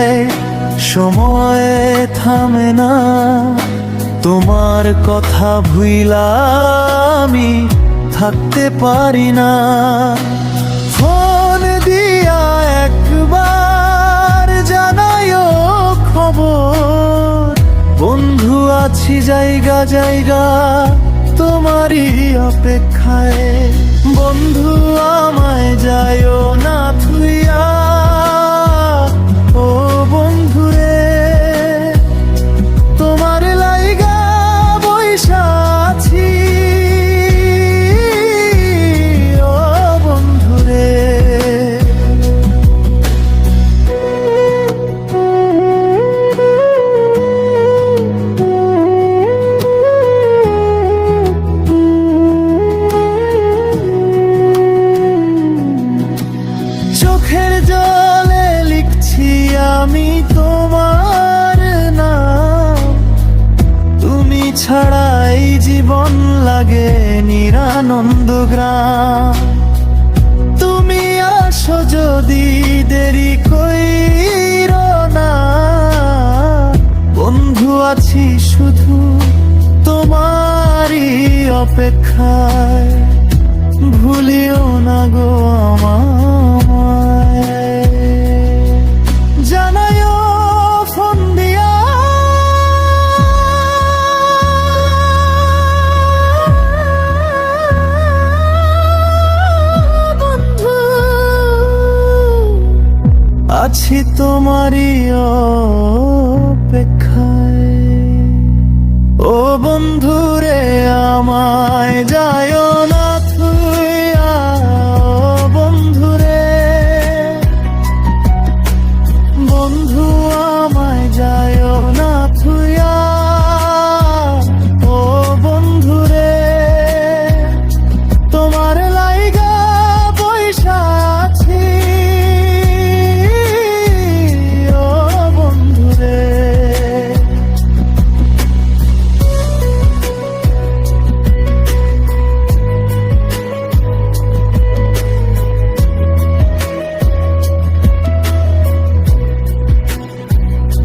যায়, সময় থামে না। তোমার কথা ভুইলা আমি থাকতে পারি না। ফোন দিয়া একবার জানাইও খবর, বন্ধু আছি জায়গা জায়গা তোমারই অপেক্ষায়। বন্ধু আমায় যায়ও না থুইয়া, ও বন্ধু রে তোমার লাইগা বইসা আছি, ও বন্ধু রে। চোখের জলে লিখছি আমি তোমার নাম, তুমি ছাড়াই জীবন লাগে নিরানন্দ গ্রাম। তুমি আসো যদি দেরি কইরো না, বন্ধু আছি শুধু তোমারই অপেক্ষায়। ভুলিও না গো আমায়, জানাইও ফোন দিয়া বন্ধু আছি তোমারই অপেক্ষায়। ও বন্ধু রে আমার